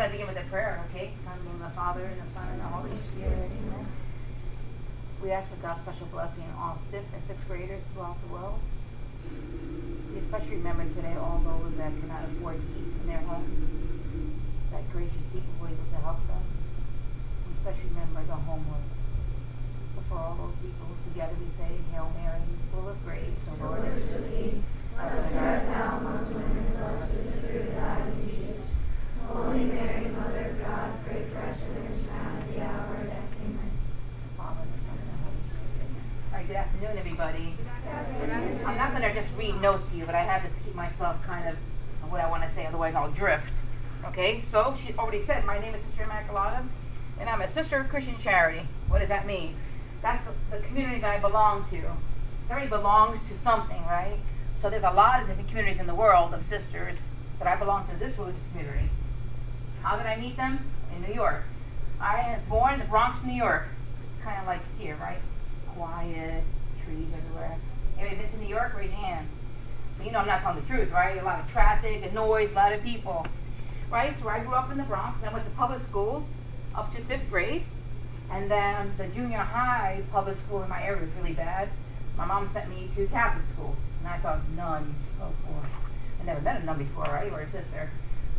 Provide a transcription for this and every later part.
going to begin with a prayer, okay? In the name of the Father, and the Son, and the Holy Spirit. Amen. We ask for God's special blessing on all 5th and 6th graders throughout the world. We especially remember today all those that cannot afford heat in their homes, that gracious people were able to help them. We especially remember the homeless. So for all those people, together we say, Hail Mary, full of grace, the Lord is with thee. Blessed art thou amongst women, and blessed is the fruit of thy womb, Jesus. Holy Mary, Mother of God, pray for us sinners now and at the hour of death. Amen. Father, the Son, and the Holy Spirit. Amen. All right, good afternoon, everybody. I'm not going to just read notes to you, but I have to keep myself kind of what I want to say, otherwise I'll drift. Okay, so she already said, my name is Sister Immacolata, and I'm a sister of Christian Charity. What does that mean? That's the community that I belong to. It already belongs to something, right? So there's a lot of different communities in the world of sisters, but I belong to this religious community. How did I meet them? In New York. I was born in the Bronx, New York. It's kind of like here, right? Quiet, trees everywhere. Have you been to New York? Raise your hand. So you know I'm not telling the truth, right? A lot of traffic, a noise, a lot of people. Right? So I grew up in the Bronx, and I went to public school up to 5th grade. And then the junior high public school in my area was really bad. My mom sent me to Catholic school. And I thought, nuns, oh boy. I never met a nun before, right? Or a sister.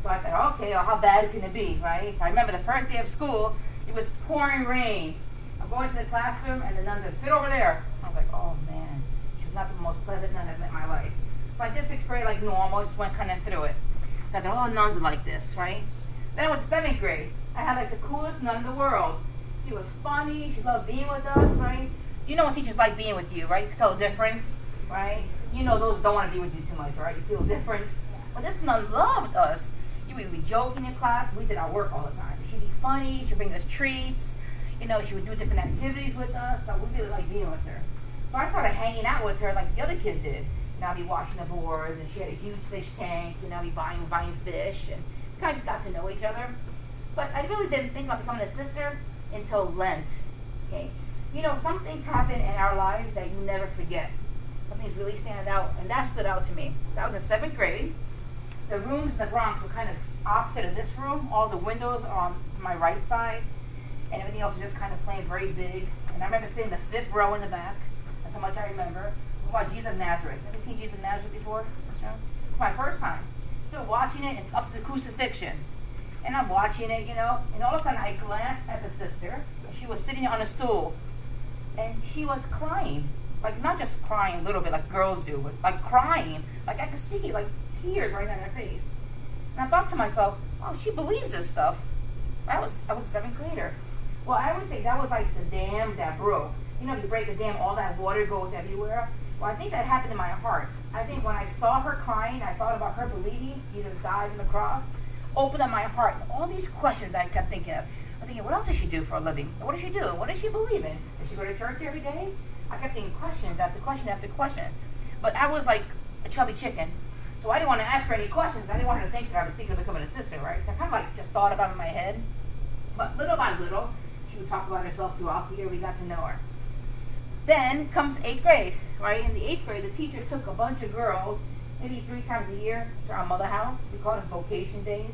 So I thought, okay, well, how bad can it be, right? So I remember the first day of school, it was pouring rain. I'm going to the classroom, and the nun said, sit over there. I was like, oh man. She was not the most pleasant nun I've met in my life. So I did 6th grade like normal, just went kind of through it. So I thought, oh, nuns are like this, right? Then I went to 7th grade. I had like the coolest nun in the world. She was funny, she loved being with us, right? You know when teachers like being with you, right? You can tell the difference, right? You know those don't want to be with you too much, right? You feel the difference. But this nun loved us. You would be joking in class. We did our work all the time. She'd be funny. She'd bring us treats. You know, she would do different activities with us. So we really liked being with her. So I started hanging out with her like the other kids did. You know, I'd be washing the boards, and she had a huge fish tank. You know, I'd be buying fish, and we kind of just got to know each other. But I really didn't think about becoming a sister until Lent. Okay, you know, some things happen in our lives that you never forget. Some things really stand out, and that stood out to me. I was in 7th grade. The rooms in the Bronx were kind of opposite of this room. All the windows are on my right side, and everything else was just kind of plain very big. And I remember sitting in the 5th row in the back. That's how much I remember. What about Jesus of Nazareth? Have you seen Jesus of Nazareth before? It's my first time. So watching it, it's up to the crucifixion. And I'm watching it, you know, and all of a sudden I glanced at the sister, and she was sitting on a stool, and she was crying. Like, not just crying a little bit like girls do, but like crying. Like I could see, like, tears right on her face. And I thought to myself, oh, she believes this stuff. I was a 7th grader. Well, I would say that was like the dam that broke. You know, if you break a dam, all that water goes everywhere. Well, I think that happened in my heart. I think when I saw her crying, I thought about her believing Jesus died on the cross, opened up my heart. And all these questions I kept thinking of. I'm thinking, what else does she do for a living? What does she do? What does she believe in? Does she go to church every day? I kept thinking questions after question after question. But I was like a chubby chicken. So I didn't want to ask her any questions. I didn't want her to think that I was thinking of becoming a sister, right? So I kind of like just thought about it in my head. But little by little, she would talk about herself throughout the year. We got to know her. Then comes 8th grade, right? In the 8th grade, the teacher took a bunch of girls, maybe 3 times a year, to our mother house. We called them vocation days.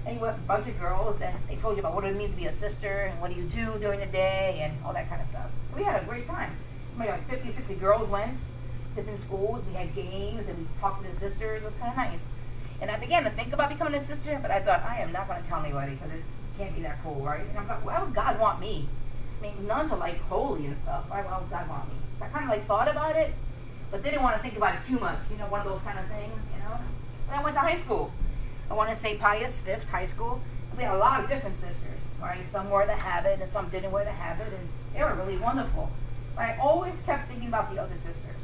And you went a bunch of girls, and they told you about what it means to be a sister, and what do you do during the day, and all that kind of stuff. We had a great time. Maybe like 50, 60 girls went, different schools. We had games, and we talked to the sisters. It was kind of nice. And I began to think about becoming a sister, but I thought, I am not going to tell anybody, because it can't be that cool, right? And I'm like, why would God want me? I mean, nuns are like holy and stuff. Why would God want me? So I kind of like thought about it, but didn't want to think about it too much. You know, one of those kind of things, you know? Then I went to high school. I want to say Pius Fifth High School. We had a lot of different sisters, right? Some wore the habit and some didn't wear the habit, and they were really wonderful. But I always kept thinking about the other sisters.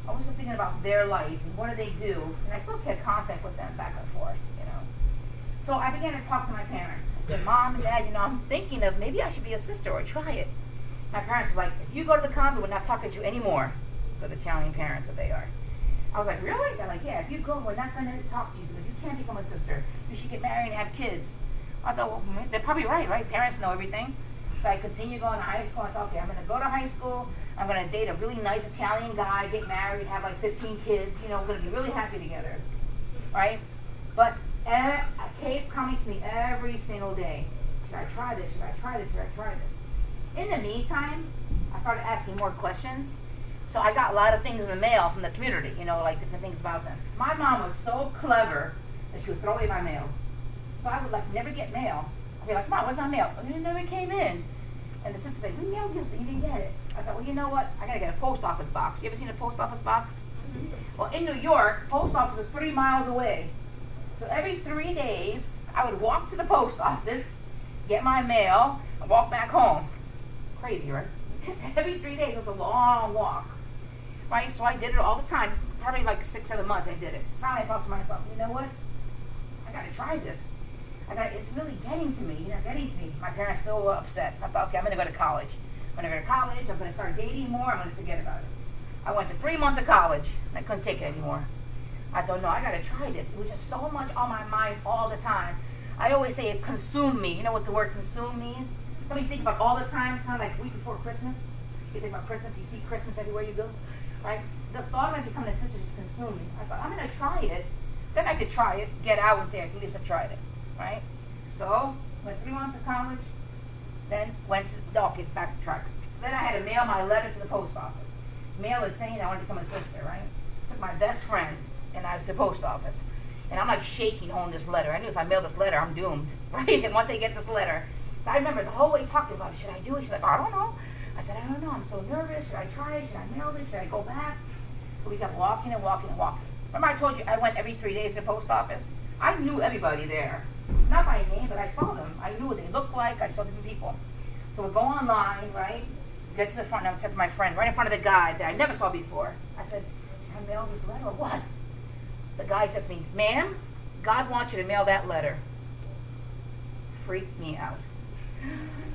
I always kept thinking about their life and what do they do, and I still kept contact with them back and forth, you know. So I began to talk to my parents. I said, Mom and Dad, you know, I'm thinking of maybe I should be a sister or try it. My parents were like, if you go to the convent, we're not talking to you anymore. For the Italian parents that they are. I was like, really? They're like, yeah, if you go, we're not going to talk to you because you can't become a sister. You should get married and have kids. I thought, well, they're probably right? Parents know everything. So I continued going to high school. I thought, okay, I'm going to go to high school. I'm going to date a really nice Italian guy, get married, have like 15 kids. You know, we're going to be really happy together. Right? But I kept coming to me every single day. Should I try this? Should I try this? Should I try this? In the meantime, I started asking more questions. So I got a lot of things in the mail from the community, like different things about them. My mom was so clever that she would throw away my mail. So I would never get mail. I'd be like, Mom, where's my mail? Oh, it never came in. And the sister would say, we mailed you, but you didn't get it. I thought, well, you know what? I gotta get a post office box. You ever seen a post office box? Mm-hmm. Well, in New York, post office is 3 miles away. So every 3 days, I would walk to the post office, get my mail, and walk back home. Crazy, right? Every 3 days, it was a long walk. Right? So I did it all the time. Probably 6-7 months I did it. Finally, I thought to myself, you know what? I gotta try this. It's really getting to me, getting to me. My parents still were upset. I thought, okay, I'm gonna go to college. I'm gonna go to college, I'm gonna start dating more, I'm gonna forget about it. I went to 3 months of college, and I couldn't take it anymore. I thought, no, I gotta try this. It was just so much on my mind all the time. I always say it consumed me. You know what the word consume means? Something you think about all the time, kind of like week before Christmas. You think about Christmas, you see Christmas everywhere you go, right? The thought of becoming a sister just consumed me. I thought, I'm gonna try it. Then I could try it, get out and say, at least I've tried it, right? So, went 3 months of college, then went to, get back to track. So then I had to mail my letter to the post office. Mail it saying I wanted to become a sister, right? Took my best friend and I to the post office. And I'm shaking holding this letter. I knew if I mail this letter, I'm doomed, right? And once they get this letter. So I remember the whole way talking about it. Should I do it? She's like, I don't know. I said, I don't know. I'm so nervous. Should I try it? Should I mail it? Should I go back? So we kept walking and walking and walking. Remember I told you I went every 3 days to the post office? I knew everybody there. Not by name, but I saw them. I knew what they looked like. I saw different people. So we go online, right? Get to the front, and I said to my friend, right in front of the guy that I never saw before. I said, should I mail this letter or what? The guy says to me, ma'am, God wants you to mail that letter. Freaked me out.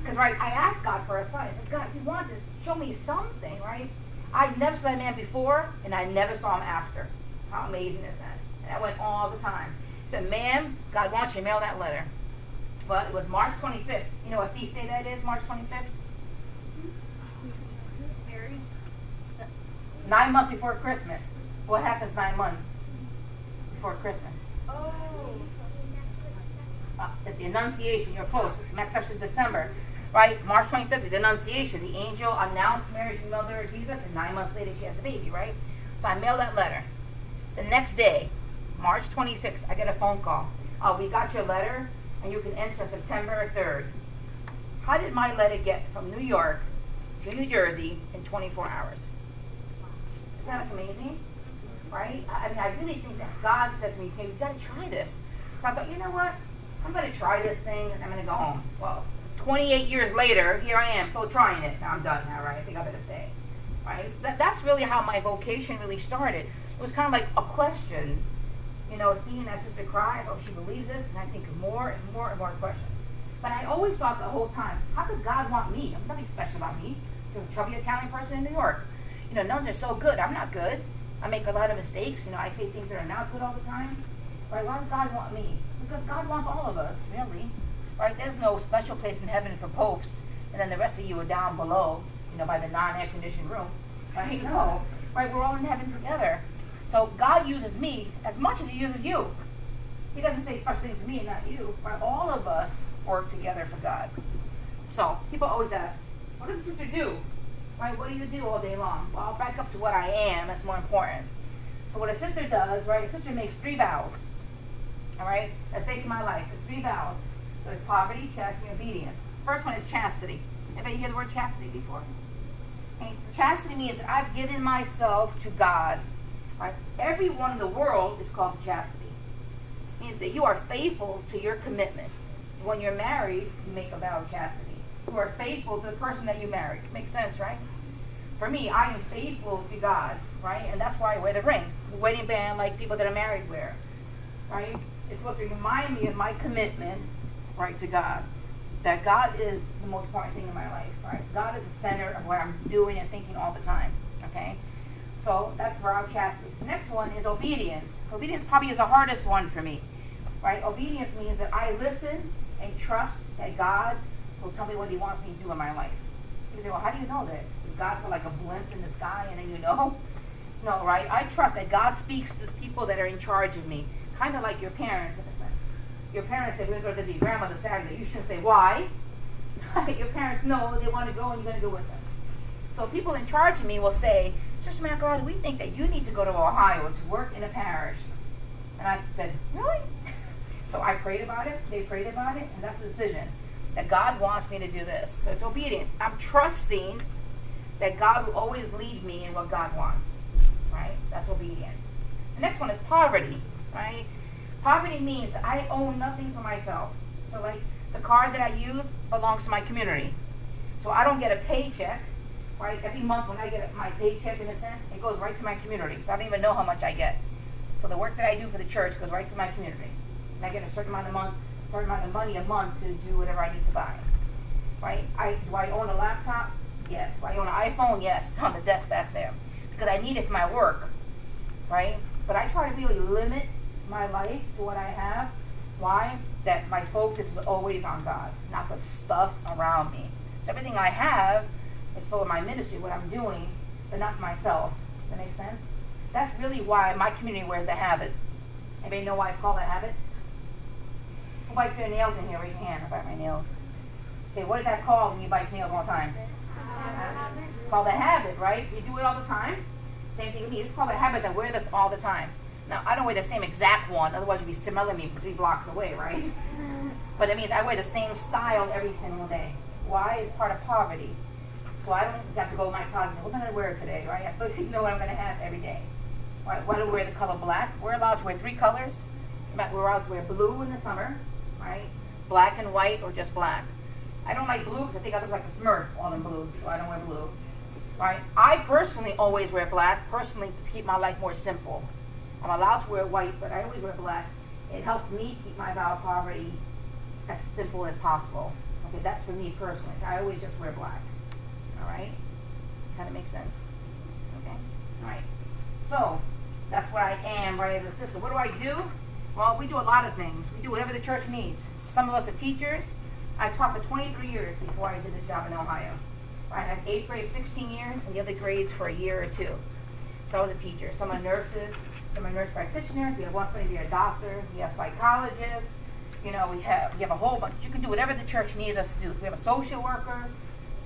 Because, right, I asked God for a sign. I said, God, if you want this, show me something, right? I never saw that man before, and I never saw him after. How amazing is that? And I went all the time. He said, ma'am, God wants you to mail that letter. Well, it was March 25th. You know what feast day that is, March 25th? Mary's. It's 9 months before Christmas. What happens 9 months before Christmas? Oh. It's the Annunciation. You're close. Next up is December. Right? March 25th is the Annunciation. The angel announced Mary to mother Jesus, and 9 months later she has the baby, right? So I mailed that letter. The next day, March 26th, I get a phone call. We got your letter, and you can enter September 3rd. How did my letter get from New York to New Jersey in 24 hours? Isn't that amazing? Right? I really think that God said to me, hey, you've got to try this. So I thought, you know what? I'm going to try this thing, and I'm going to go home. Well, 28 years later, here I am, still trying it. Now I'm done now, right? I think I better stay. Right? So that's really how my vocation really started. It was kind of like a question, seeing that sister cry, she believes this, and I think of more and more and more questions. But I always thought the whole time, how could God want me? I'm nothing special about me. Just a chubby Italian person in New York. Nuns are so good. I'm not good. I make a lot of mistakes. I say things that are not good all the time. Right? Why does God want me? Because God wants all of us, really. Right? There's no special place in heaven for popes, and then the rest of you are down below, by the non-air conditioned room. Right? No. Right? We're all in heaven together. So God uses me as much as He uses you. He doesn't say special things to me and not you. Right? All of us work together for God. So people always ask, what does a sister do? Right? What do you do all day long? Well, I'll back up to what I am. That's more important. So what a sister does, right? A sister makes 3 vows. All right? That's basically my life. It's 3 vows. There's poverty, chastity, and obedience. First one is chastity. Anybody hear the word chastity before? Okay. Chastity means that I've given myself to God. Right? Everyone in the world is called chastity. It means that you are faithful to your commitment. When you're married, you make a vow of chastity. You are faithful to the person that you married. Makes sense, right? For me, I am faithful to God, right? And that's why I wear the ring. The wedding band, like people that are married wear. Right? It's supposed to remind me of my commitment, right, to God. That God is the most important thing in my life, right? God is the center of what I'm doing and thinking all the time, okay? So that's where I'm chastity. The next one is obedience. Obedience probably is the hardest one for me, right? Obedience means that I listen and trust that God will tell me what He wants me to do in my life. You say, well, how do you know that? Is God put like a blimp in the sky and then you know? No, right? I trust that God speaks to the people that are in charge of me, kind of like your parents in a sense. your parents say, we're going to go visit your grandmother Saturday. You shouldn't say, why? Your parents know they want to go and you're going to go with them. So people in charge of me will say, Sister Immacolata, we think that you need to go to Ohio to work in a parish. And I said, really? So I prayed about it, they prayed about it, and that's the decision. That God wants me to do this. So it's obedience. I'm trusting that God will always lead me in what God wants. Right? That's obedience. The next one is poverty. Right? Poverty means I own nothing for myself. So like the car that I use belongs to my community. So I don't get a paycheck. Right? Every month when I get my paycheck, in a sense, it goes right to my community. So I don't even know how much I get. So the work that I do for the church goes right to my community. And I get a certain amount of money a month to do whatever I need to buy. Right? Do I own a laptop? Yes. Do I own an iPhone? Yes. On the desk back there. Because I need it for my work. Right? But I try to really limit my life to what I have. Why? That my focus is always on God, not the stuff around me. So everything I have is for my ministry, what I'm doing, but not for myself. Does that make sense? That's really why my community wears the habit. Anybody know why it's called a habit? Who bites their nails in here? Raise your hand. I bite my nails. Okay, what is that called when you bite nails all the time? It's called a habit, right? You do it all the time. Same thing with me. It's called a habit. I wear this all the time. Now, I don't wear the same exact one. Otherwise, you'd be smelling me 3 blocks away, right? But it means I wear the same style every single day. Why? It's part of poverty. So I don't have to go in my closet and say, what am I going to wear today, right? I have to know what I'm going to have every day. Why do we wear the color black? We're allowed to wear 3 colors. We're allowed to wear blue in the summer, right? Black and white, or just black. I don't like blue because I think I look like a Smurf all in blue, so I don't wear blue. Right? I personally always wear black, personally to keep my life more simple. I'm allowed to wear white, but I always wear black. It helps me keep my vow of poverty as simple as possible. Okay, that's for me personally. So I always just wear black. All right? Kind of makes sense. Okay? All right. So, that's what I am, right, as a sister. What do I do? Well, we do a lot of things. We do whatever the church needs. Some of us are teachers. I taught for 23 years before I did this job in Ohio. I had 8th grade 16 years, and the other grades for a year or 2. So I was a teacher. Some are nurses, some are nurse practitioners. We have one somebody to be a doctor. We have psychologists. You know, we have a whole bunch. You can do whatever the church needs us to do. We have a social worker.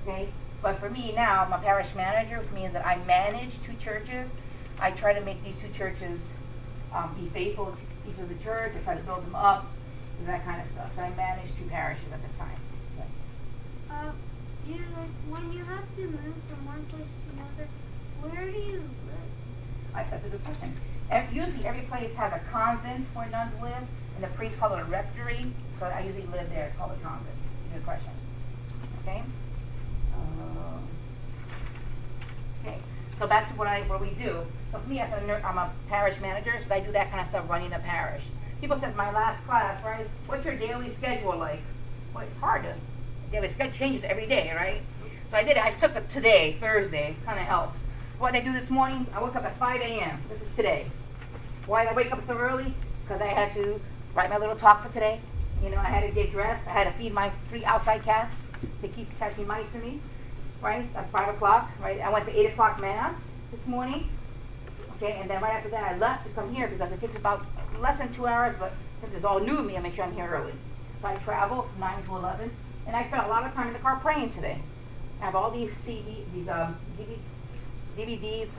Okay, but for me now, I'm a parish manager, which means that I manage 2 churches. I try to make these 2 churches be faithful to teach of the church. I try to build them up, and that kind of stuff. So I manage 2 parishes at this time. Yes. When you have to move from one place to another, where do you live? That's a good question. Usually every place has a convent where nuns live, and the priests call it a rectory, so I usually live there. It's called a convent. Good question. Okay? Okay, so back to what we do. So for me, as I'm a parish manager, so I do that kind of stuff running the parish. People said my last class, right, what's your daily schedule like? Well, it's hard to. Daily schedule changes every day, right? So I took it today, Thursday, kind of helps. What did I do this morning? I woke up at 5 a.m. This is today. Why did I wake up so early? Because I had to write my little talk for today. You know, I had to get dressed. I had to feed my 3 outside cats to keep catching mice in me, right? That's 5 o'clock, right? I went to 8 o'clock mass this morning. Okay, and then right after that I left to come here because it takes about less than 2 hours, but since it's all new to me, I make sure I'm here early. So I travel from 9 to 11. And I spent a lot of time in the car praying today. I have all these DVDs,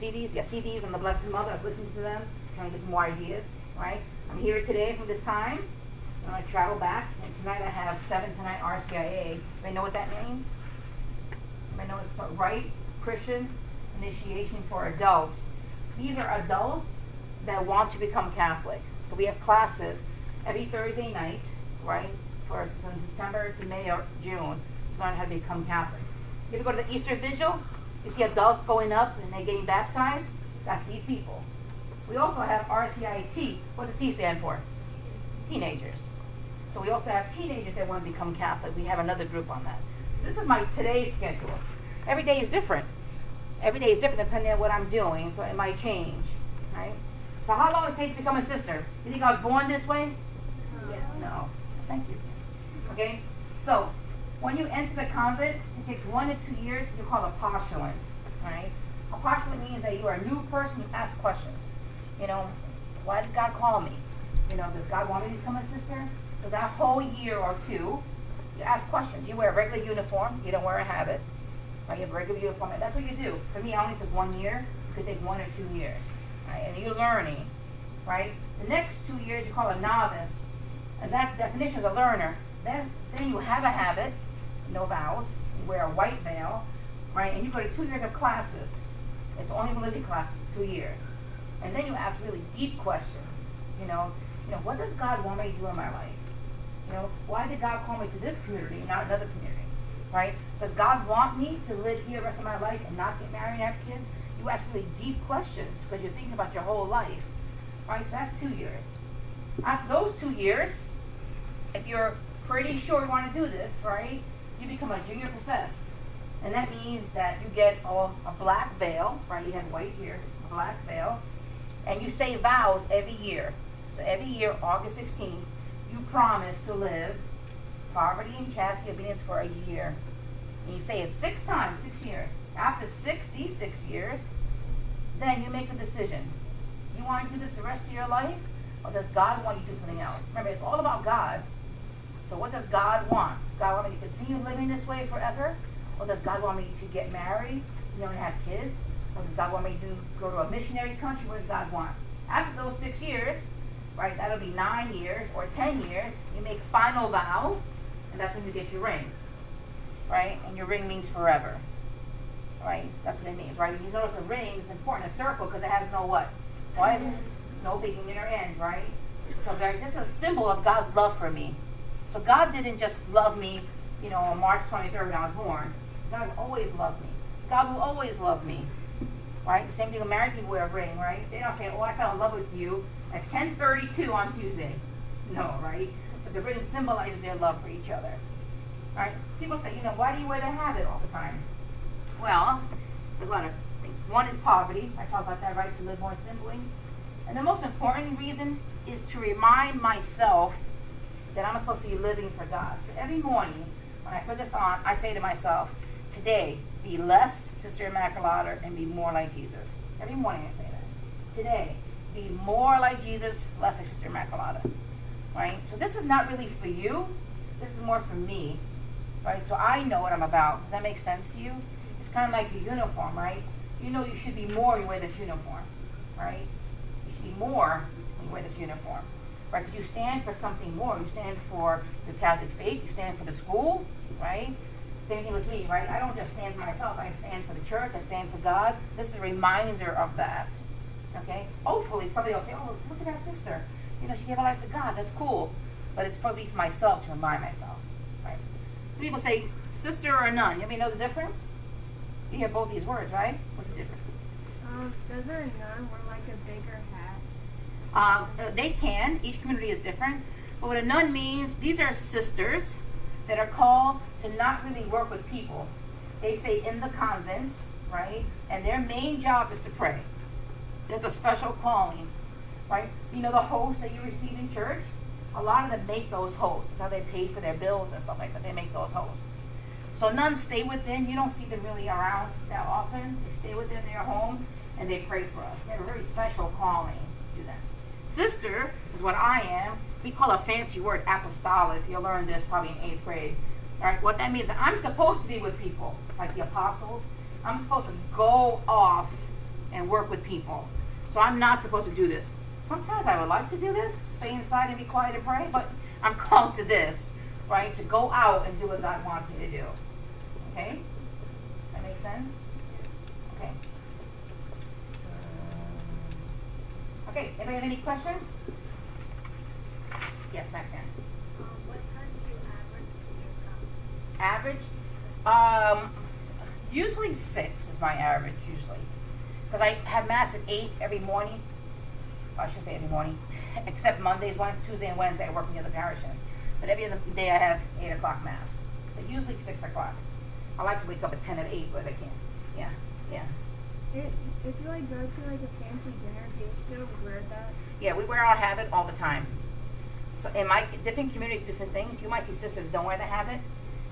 CDs on the Blessed Mother. I've listened to them, trying to get some more ideas, right? I'm here today from this time. I'm going to travel back, and tonight I have 7 to 9 RCIA. Do I know what that means? I know it's Right Christian Initiation for Adults. These are adults that want to become Catholic. So we have classes every Thursday night, right? From September to May or June to learn how to become Catholic. You ever go to the Easter Vigil? You see adults going up and they're getting baptized? That's these people. We also have RCIT. What's the T stand for? Teenagers. So we also have teenagers that want to become Catholic. We have another group on that. This is my today's schedule. Every day is different. Every day is different depending on what I'm doing, so it might change. Right? So how long does it take to become a sister? You think I was born this way? Yes. No. Thank you. Okay? So, when you enter the convent, it takes 1 to 2 years. You call apostolate. Right? Apostolate means that you are a new person. You ask questions. You know, why did God call me? Does God want me to become a sister? So that whole year or two, you ask questions. You wear a regular uniform. You don't wear a habit. Right? You have a regular uniform. And that's what you do. For me, I only took 1 year. It could take 1 or 2 years. Right? And you're learning. Right? The next 2 years, you call a novice. And that's the definition as a learner. Then you have a habit. No vows. You wear a white veil. Right? And you go to 2 years of classes. It's only religion classes, 2 years. And then you ask really deep questions. What does God want me to do in my life? Why did God call me to this community and not another community? Right? Does God want me to live here the rest of my life and not get married and have kids? You ask really deep questions because you're thinking about your whole life. Right? So that's 2 years. After those 2 years, if you're pretty sure you want to do this, right, you become a junior professor. And that means that you get a black veil, right? You have white here, a black veil. And you say vows every year. So every year, August 16th, you promise to live poverty and chastity obedience for a year. And you say it 6 times, 6 years. After these 6 years, then you make a decision. You want to do this the rest of your life? Or does God want you to do something else? Remember, it's all about God. So what does God want? Does God want me to continue living this way forever? Or does God want me to get married, and have kids? Or does God want me to go to a missionary country? What does God want? After those 6 years, right, that'll be 9 years or 10 years, you make final vows, and that's when you get your ring. Right? And your ring means forever. Right? That's what it means, right? You notice a ring is important, a circle, because it has no what? Why is it? No beginning or end, right? So this is a symbol of God's love for me. So God didn't just love me, on March 23rd when I was born. God always loved me. God will always love me. Right? Same thing when married people wear a ring, right? They don't say, I fell in love with you at 10:32 on Tuesday. No, right? But the ring symbolizes their love for each other. Right? People say, why do you wear the habit all the time? Well, there's a lot of things. One is poverty. I talk about that, right? To live more simply. And the most important reason is to remind myself that I'm supposed to be living for God. So every morning, when I put this on, I say to myself, today, be less Sister Immacolata and be more like Jesus. Every morning I say that. Today, be more like Jesus, less like Sister Immacolata. Right? So this is not really for you. This is more for me. Right? So I know what I'm about. Does that make sense to you? It's kind of like your uniform, right? You should be more when you wear this uniform. Right? You should be more when you wear this uniform. Right? Because you stand for something more. You stand for the Catholic faith. You stand for the school. Right? Same thing with me, right? I don't just stand for myself. I stand for the church. I stand for God. This is a reminder of that. Okay? Hopefully somebody will say, look at that sister. She gave her life to God. That's cool. But it's probably for myself to remind myself. Right? Some people say, sister or nun. You know the difference? You hear both these words, right? What's the difference? Does a nun wear like a bigger hat? They can. Each community is different. But what a nun means, these are sisters that are called to not really work with people. They stay in the convents, right? And their main job is to pray. It's a special calling, right? The hosts that you receive in church, a lot of them make those hosts. That's how they pay for their bills and stuff like that. They make those hosts. So nuns stay within. You don't see them really around that often. They stay within their home and they pray for us. They have a very special calling to do that. Sister is what I am. We call a fancy word apostolic. You'll learn this probably in 8th grade. All right, what that means is I'm supposed to be with people, like the apostles. I'm supposed to go off and work with people. So I'm not supposed to do this. Sometimes I would like to do this, stay inside and be quiet and pray, but I'm called to this, right? To go out and do what God wants me to do. Okay? That makes sense? Okay. Okay, anybody have any questions? Yes, back then. What time do you average to your Average? Usually 6 is my average, usually. Because I have Mass at 8 every morning. I should say every morning. Except Mondays, Tuesday, and Wednesday I work in the other parishes. But every other day I have 8 o'clock Mass. So usually 6 o'clock. I like to wake up at 10 or 8, but I can. Yeah. If you go to a fancy dinner, do you still wear that? Yeah, we wear our habit all the time. So in my different communities, different things, you might see sisters don't wear the habit.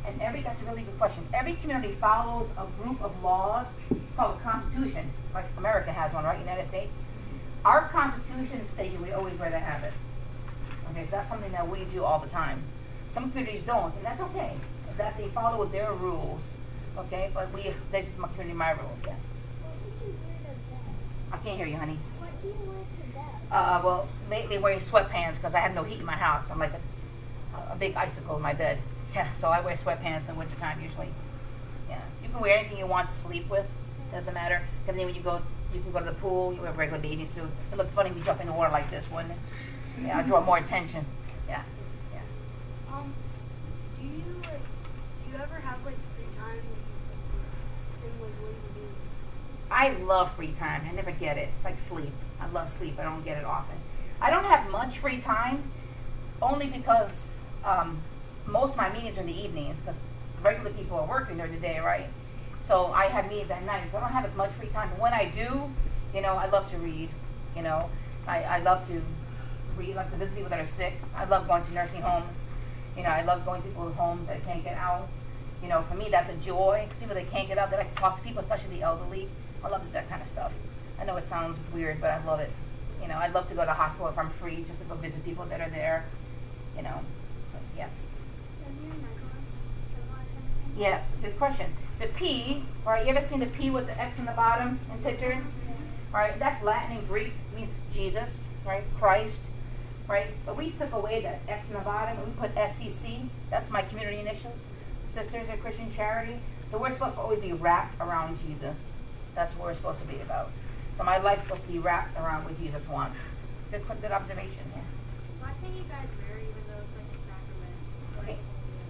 And that's a really good question. Every community follows a group of laws. It's called a constitution, like America has one, right? United States. Our constitution states we always wear the habit. Okay, so that's something that we do all the time. Some communities don't, and that's okay. That they follow their rules. Okay, but this is my community, my rules, yes. What would you wear to bed? I can't hear you, honey. What do you wear to bed? Well, lately wearing sweatpants because I have no heat in my house. I'm like a big icicle in my bed. Yeah, so I wear sweatpants in the wintertime usually. Yeah, you can wear anything you want to sleep with. Doesn't matter. Same thing when you can go to the pool. You wear a regular bathing suit. It look funny if you jump in the water like this, wouldn't it? Yeah, I draw more attention. Yeah, yeah. Do you ever have like free time? Thing was when you do. I love free time. I never get it. It's like sleep. I love sleep. I don't get it often. I don't have much free time, only because most of my meetings are in the evenings, because regular people are working during the day, right? So I have meetings at night, so I don't have as much free time. But when I do, I love to read. I love to read, like to visit people that are sick. I love going to nursing homes. I love going to people's homes that can't get out. For me, that's a joy. People that can't get out, they like to talk to people, especially the elderly. I love that kind of stuff. I know it sounds weird, but I love it. I'd love to go to the hospital if I'm free, just to go visit people that are there. But yes. Does your necklace symbolize anything? Yes, good question. The P, right? You ever seen the P with the X in the bottom in pictures? Right? That's Latin and Greek, means Jesus, right? Christ, right? But we took away that X in the bottom and we put SCC. That's my community initials. Sisters of Christian Charity. So we're supposed to always be wrapped around Jesus. That's what we're supposed to be about. So my life's supposed to be wrapped around what Jesus wants. Good observation, yeah. Why can't you guys marry even though it's like a sacrament? Okay.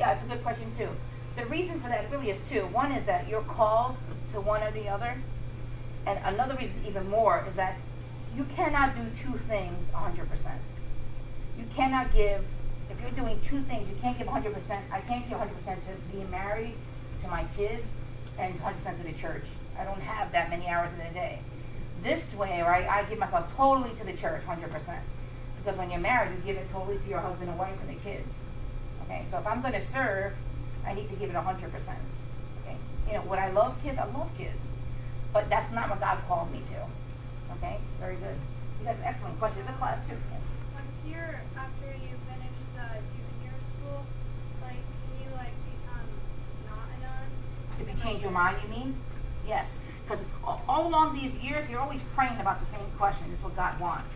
Yeah, it's a good question too. The reason for that really is two. One is that you're called to one or the other. And another reason even more is that you cannot do two things 100%. You cannot give, if you're doing two things, you can't give 100%. I can't give 100% to being married, to my kids, and 100% to the church. I don't have that many hours in a day. This way, right, I give myself totally to the church, 100%. Because when you're married, you give it totally to your husband and wife and the kids. Okay, so if I'm going to serve, I need to give it 100%. Okay, would I love kids? I love kids. But that's not what God called me to. Okay, very good. You got an excellent question. The class too. Yes. Here, after you finish the junior school, can you become not a nun? If you change your mind, you mean? Yes. Because all along these years, you're always praying about the same question. This is what God wants.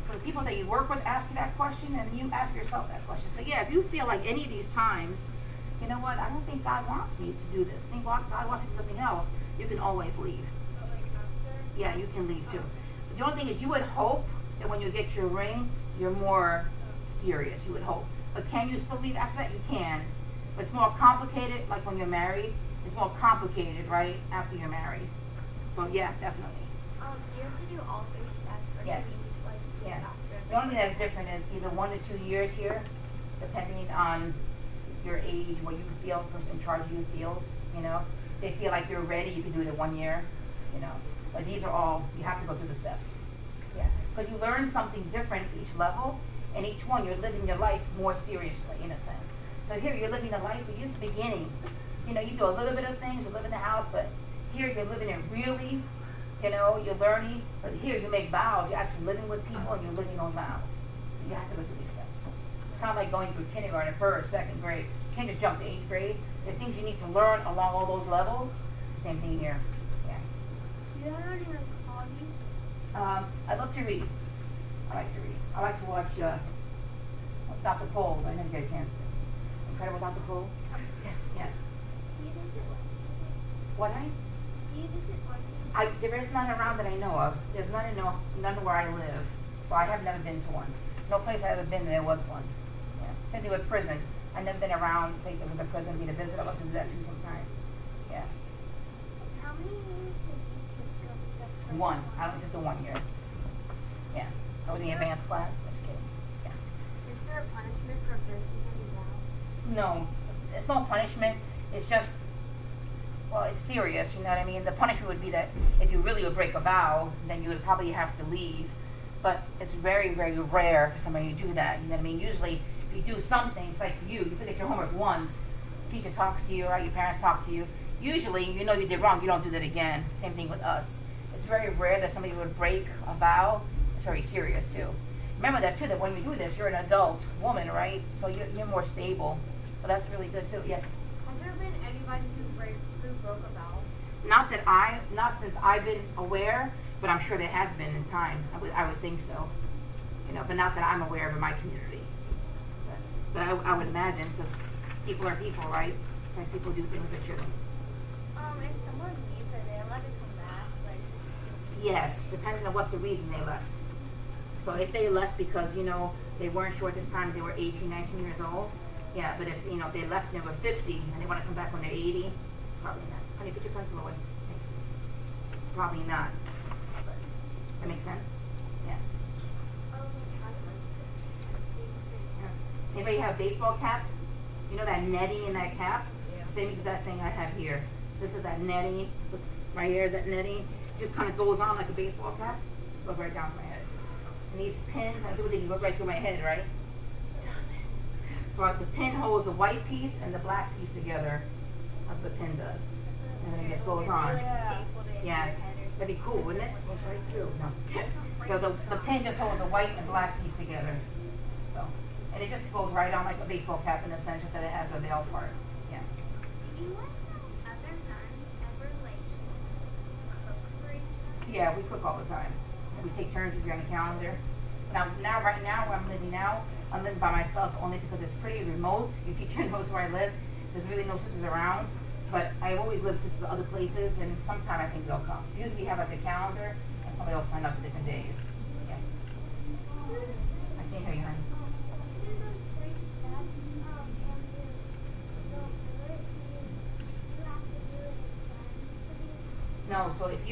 So the people that you work with ask you that question, and you ask yourself that question. So yeah, if you feel like any of these times, you know what, I don't think God wants me to do this. I think God wants me to do something else. You can always leave. But after? Yeah, you can leave too. But the only thing is, you would hope that when you get your ring, you're more serious. You would hope. But can you still leave after that? You can. But it's more complicated, like when you're married. It's more complicated, right, after you're married. So yeah, definitely. You have to do all 3 steps. Yes. Yeah. The only thing that's different is either 1 to 2 years here, depending on your age, what you feel, the person in charge of you feels, If they feel like you're ready, you can do it in 1 year, But these are all, you have to go through the steps. Yeah. Because you learn something different each level, and each one you're living your life more seriously, in a sense. So here you're living a life, but you're just beginning. You do a little bit of things, you live in the house, but here you're living it really, you're learning. But here you make vows, you're actually living with people and you're living those vows. So you have to go through these steps. It's kind of like going through kindergarten, first, second grade. You can't just jump to 8th grade. There are things you need to learn along all those levels. Same thing here. Yeah. Do you have any hobbies? I love to read. I like to read. I like to watch Dr. Cole. I never get a chance to. Incredible Dr. Cole? Yes. Do you visit one? What, honey? Do you visit one? There is none around that I know of. There's none where I live. So I have never been to one. No place I've ever been there was one. Yeah. Same thing with prison. I've never been around. I think there was a prison for me to visit. I'd love to do that too sometime. Yeah. How many years did you take the first 1. I only took the 1 year. Yeah. I was in the advanced class. Just kidding. Yeah. Is there a punishment for breaking any vows? No. It's no punishment. It's just, well, it's serious, you know what I mean? The punishment would be that if you really would break a vow, then you would probably have to leave. But it's very, very rare for somebody to do that, you know what I mean? Usually, if you do something, it's like you forget your homework once, the teacher talks to you, or your parents talk to you. Usually, you did wrong, you don't do that again. Same thing with us. It's very rare that somebody would break a vow. It's very serious, too. remember that too, that when you do this, you're an adult woman, right? So you're more stable. So that's really good too. Yes. Has there been anybody who broke a vow? Not since I've been aware, but I'm sure there has been in time. I would think so. But not that I'm aware of in my community. But I would imagine, because people are people, right? Sometimes people do things that shouldn't. If someone leaves, are they allowed to come back? Yes, depending on what's the reason they left. So if they left because, they weren't sure at this time they were 18, 19 years old, yeah, but if, if they left and they were 50 and they want to come back when they're 80, probably not. Honey, put your pencil away. Probably not. But that makes sense? Yeah. Anybody have a baseball cap? You know that netting in that cap? Yeah. Same exact thing I have here. This is that netting. So right here is that netting. Just kind of goes on like a baseball cap. Just goes right down to my head. And these pins, I do think it goes right through my head, right? It doesn't. So the pin holds the white piece and the black piece together. That's what the pin does. And then it just goes on. Yeah. That'd be cool, wouldn't it? Goes right through. No. So the pin just holds the white and black piece together. So, and it just goes right on like a baseball cap in a sense, just that it has a veil part. Yeah. Do you other nuns ever cook for each other? Yeah, we cook all the time. We take turns using on the calendar. Right now, where I'm living now, I'm living by myself only because it's pretty remote. Your teacher knows where I live. There's really no sisters around. But I've always lived sisters at other places, and sometime I think they'll come. Usually we have like a calendar, and somebody else sign up for different days. Yes. I can't hear you, honey. No, so if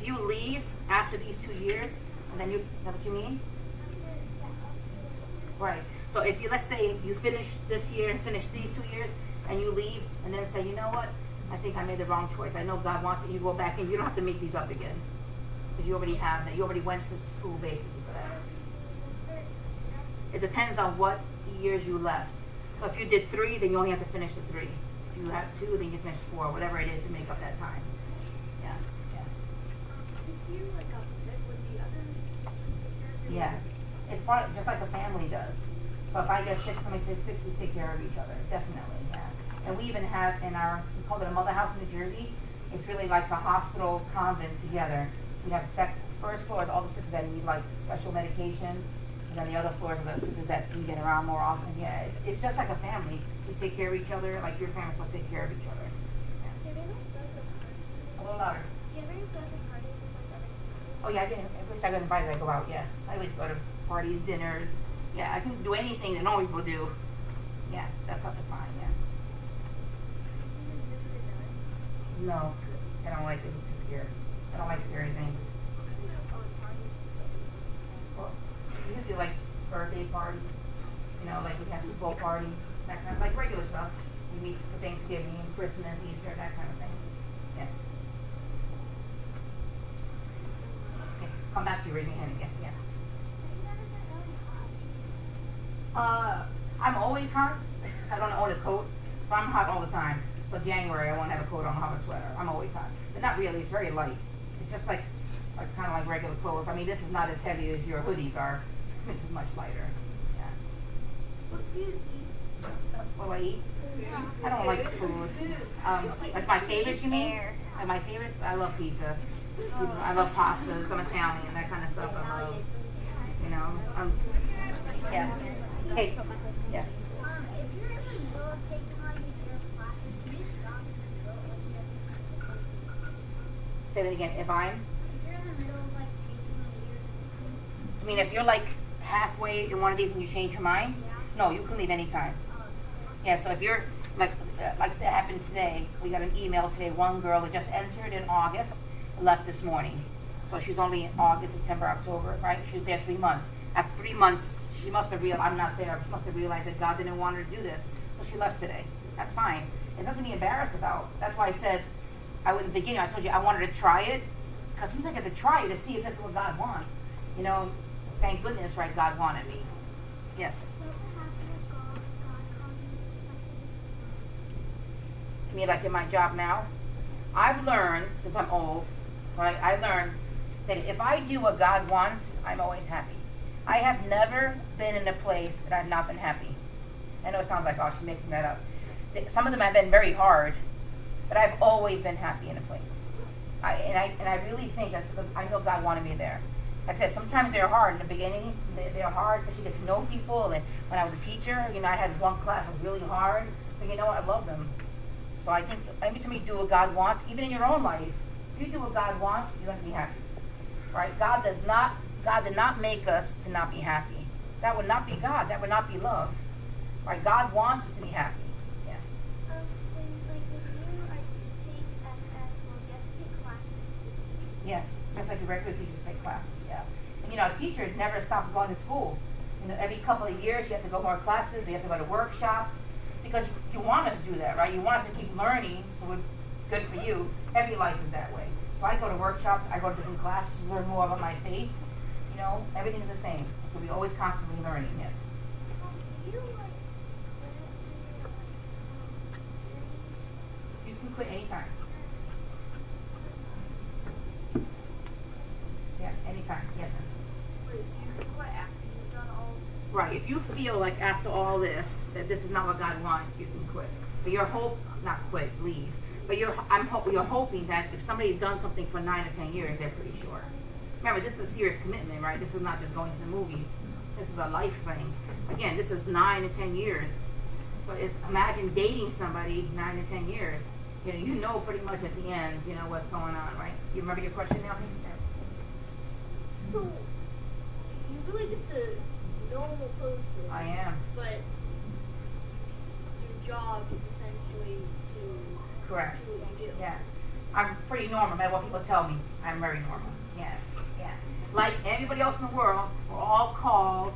you leave after these 2 years, and then is that what you mean? Right. So if let's say you finish this year and finish these 2 years, and you leave, and then say, you know what? I think I made the wrong choice. I know God wants that you go back, and you don't have to make these up again, because you already have that. You already went to school basically for that. It depends on what years you left. So if you did 3, then you only have to finish the 3. If you have 2, then you finish 4, whatever it is to make up that time. Yeah. If you got sick, would the other sisters take care of you? Yeah. It's part of, just like a family does. So if I get sick, somebody gets sick, we take care of each other. Definitely, yeah. And we even have we call it a mother house in New Jersey. It's really like a hospital convent together. We have first floor is all the sisters that need like special medication, and then the other floors are the sisters that can get around more often. Yeah, it's just like a family. We take care of each other, like your family will take care of each other. Yeah. A little louder. Oh yeah, at least I got invited. I go out. Yeah, I always go to parties, dinners. Yeah, I can do anything that normal people do. Yeah, that stuff is fine. Yeah. No, I don't like it. It's too scary. I don't like scary things. Well, usually like birthday parties. Like we have Super Bowl party, that kind of like regular stuff. We meet for Thanksgiving, Christmas, Easter, that kind of thing. Yes. Okay, come back to you, raise your hand again. Yes. I'm always hot. I don't own a coat, but I'm hot all the time. So January, I won't have a coat on, I'll have a sweater. I'm always hot. But not really, it's very light. It's just like kind of like regular clothes. I mean, this is not as heavy as your hoodies are. This is much lighter. Yeah. What do you eat? What do I eat? I don't like food. Like my favorites, you mean? Like my favorites? I love pizza. I love pastas. I'm Italian, that kind of stuff I love. Yes. Hey, yes. If you're in the middle of taking like your classes, can you stop in the middle or do you have to Say that again. If you're in the middle of like taking a year, I mean, if you're like halfway in one of these and you change your mind, no, you can leave anytime. Yeah, so if you're like that happened today, we got an email today. One girl that just entered in August left this morning. So she's only in August, September, October, right? She was there 3 months. After 3 months, she must have realized, I'm not there. She must have realized that God didn't want her to do this. So she left today. That's fine. There's nothing to be embarrassed about. That's why I said, in the beginning, I told you I wanted to try it. Because sometimes I get to try it to see if this is what God wants. Thank goodness, right, God wanted me. Yes? I mean, like in my job now, I've learned, since I'm old, right, I learned that if I do what God wants, I'm always happy. I have never been in a place that I've not been happy. I know it sounds like, oh, she's making that up. Some of them have been very hard, but I've always been happy in a place. I really think that's because I know God wanted me there. Like I said, sometimes they're hard in the beginning. They're hard because you get to know people. And when I was a teacher, I had one class that was really hard, but you know what? I love them. So I think every time you do what God wants, even in your own life, if you do what God wants, you're going to be happy. Right? God did not make us to not be happy. That would not be God. That would not be love. Right? God wants us to be happy. Yes. And like when you are teaching at school, you have to take classes. Yes. Just like the regular teachers take classes. Yeah. And a teacher never stops going to school. Every couple of years you have to go more classes. You have to go to workshops because you want us to do that, right? You want us to keep learning, so it's good for you. Every life is that way. So I go to workshops. I go to different classes to learn more about my faith. Everything is the same. So we're always constantly learning. Yes. Do you like You can quit anytime. Yeah, anytime. Yes, sir. Wait, so you can quit after you've done all? Right. If you feel like after all this that this is not what God wants, you can quit. But not quit, leave. But you're hoping that if somebody's done something for 9 or 10 years, they're pretty sure. Remember, this is a serious commitment, right? This is not just going to the movies. This is a life thing. Again, this is 9 to 10 years. So imagine dating somebody 9 to 10 years. You know pretty much at the end, what's going on, right? You remember your question now? So, you really just a normal person. I am. But your job is essentially to Correct. do what you do. Yeah. I'm pretty normal, no matter what people tell me. I'm very normal. Yes. Yeah. Like everybody else in the world, we're all called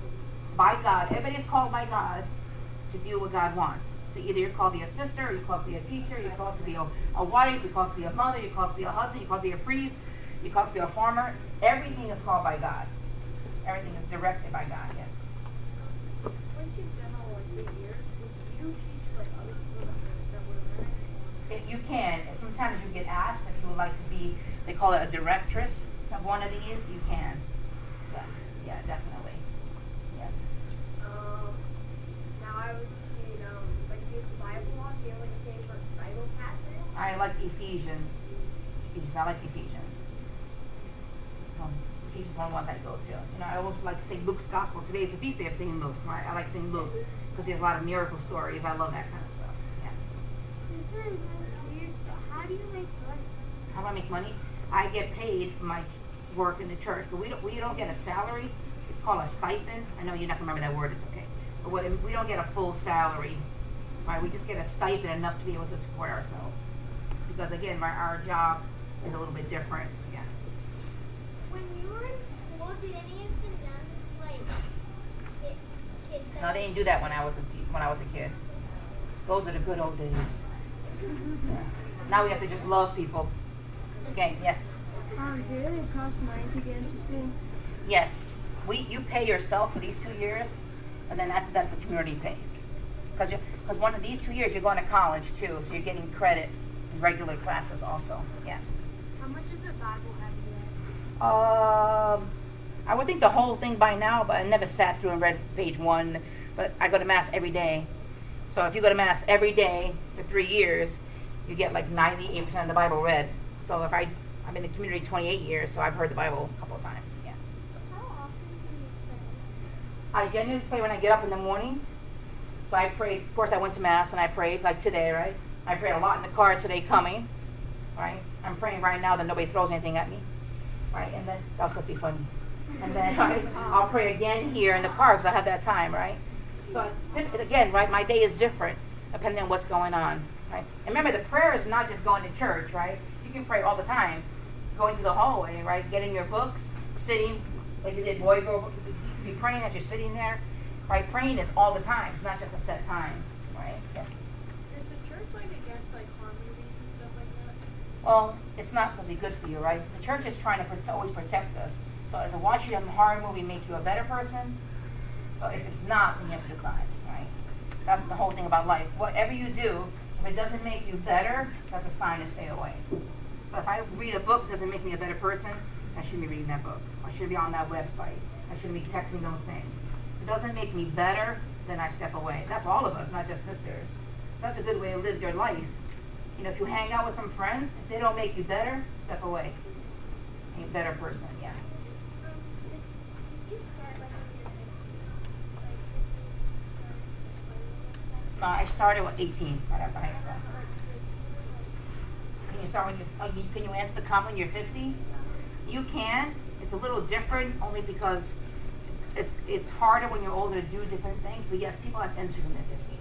by God. Everybody is called by God to do what God wants. So either you're called to be a sister, or you're called to be a teacher, you're called to be a wife, you're called to be a mother, you're called to be a husband, you're called to be a priest, you're called to be a farmer. Everything is called by God. Everything is directed by God, yes. Once you've done all like 8 years, would you teach like other people that were learning? If you can, sometimes you get asked if you would like to be, they call it a directress of one of these, you can. Yeah, definitely. Yes. Now I was thinking, like do the Bible walk, do you have like a favorite Bible passage? I like Ephesians. I like Ephesians. Ephesians 1 I go to. I also like St. Luke's Gospel. Today is the feast day of St. Luke, right? I like St. Luke because he has a lot of miracle stories. I love that kind of stuff. Yes. This is weird, but how do you make money? How do I make money? I get paid for my work in the church, but we don't get a salary. It's called a stipend. I know you're not gonna remember that word. It's okay. But we don't get a full salary, right? We just get a stipend enough to be able to support ourselves. Because again, our job is a little bit different. Yeah. When you were in school, did any of the nuns like hit kids? No, they didn't do that when I was a kid. Those are the good old days. Yeah. Now we have to just love people. Okay. Yes. Did it cost money to get into school? Yes. You pay yourself for these 2 years, and then after that the community pays. Because one of these 2 years you're going to college too, so you're getting credit in regular classes also. Yes. How much does the Bible have you I would think the whole thing by now, but I never sat through and read page 1. But I go to Mass every day. So if you go to Mass every day for 3 years, you get like 98% of the Bible read. So if I'm in the community 28 years, so I've heard the Bible a couple of times. Yeah. How often do you pray? I genuinely pray when I get up in the morning. So I prayed, of course I went to Mass and I prayed like today, right? I prayed a lot in the car today coming, right? I'm praying right now that nobody throws anything at me, right? And then, that was supposed to be funny. And then I'll pray again here in the car because I have that time, right? So again, right, my day is different depending on what's going on, right? And remember, the prayer is not just going to church, right? You can pray all the time. Going through the hallway, right? Getting your books, sitting, like you did boy girl, you can be praying as you're sitting there, right? Praying is all the time. It's not just a set time, right? Yeah. Is the church like against like horror movies and stuff like that? Well, it's not supposed to be good for you, right? The church is trying to always protect us. So as a watching a horror movie make you a better person? So if it's not, then you have to decide, right? That's the whole thing about life. Whatever you do, if it doesn't make you better, that's a sign to stay away. So if I read a book that doesn't make me a better person, I shouldn't be reading that book. I shouldn't be on that website. I shouldn't be texting those things. If it doesn't make me better, then I step away. That's all of us, not just sisters. That's a good way to live your life. You know, if you hang out with some friends, if they don't make you better, step away. Be a better person, yeah. I started at 18, right after high school. Can you start when can you answer the comment when you're 50? You can. It's a little different only because it's harder when you're older to do different things. But yes, people have Instagram when they're 50.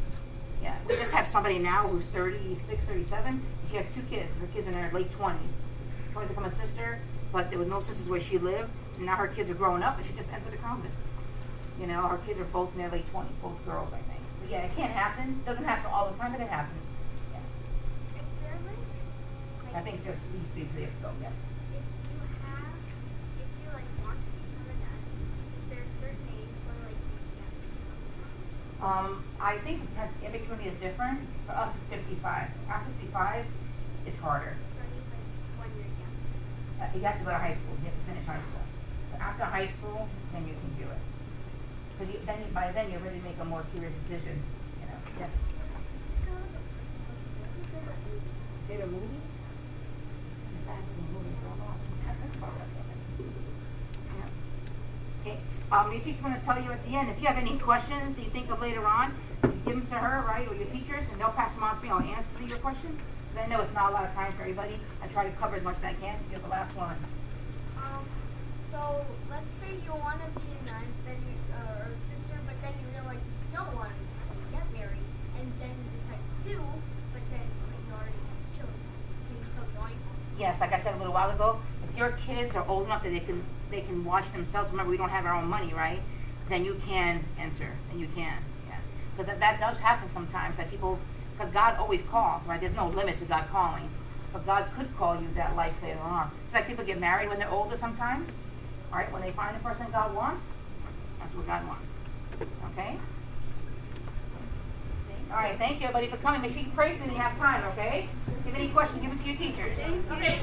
Yeah, we just have somebody now who's 36, 37. And she has 2 kids. Her kids are in their late 20s. She wanted to become a sister, but there was no sisters where she lived. And now her kids are growing up, and she just entered the convent. You know, her kids are both in their late 20s, both girls, I think. But yeah, it can't happen. It doesn't happen all the time, but it happens. Yeah. I think just these 3 years ago, yes. If you want to become a nun, is there a certain age where you can't? I think every community is different. For us, it's 55. After 55, it's harder. So I need 1 year gap. You have to go to high school. You have to finish high school. So after high school, then you can do it. Because by then, you're ready to make a more serious decision. You know. Yes. Favorite movie? I've had some movies so long. I think about that. Yeah. Okay. Your teacher's going to tell you at the end. If you have any questions that you think of later on, you give them to her, right, or your teachers, and they'll pass them on to me. I'll answer your questions. Because I know it's not a lot of time for everybody. I try to cover as much as I can. You're the last one. So let's say you want to be a nun, then you or a sister, but then you realize you don't want to, so you get married, and then you decide to, but then you already have children. Can you still join? Yes, like I said a little while ago, if your kids are old enough that they can watch themselves. Remember, we don't have our own money, right? Then you can enter, and you can, yeah. Because that does happen sometimes. That people, because God always calls, right? There's no limit to God calling, so God could call you that life later on. It's like people get married when they're older sometimes. All right, when they find the person God wants, that's what God wants. Okay? All right, thank you, everybody, for coming. Make sure you pray for me when you have time, okay? If you have any questions, give it to your teachers. Okay.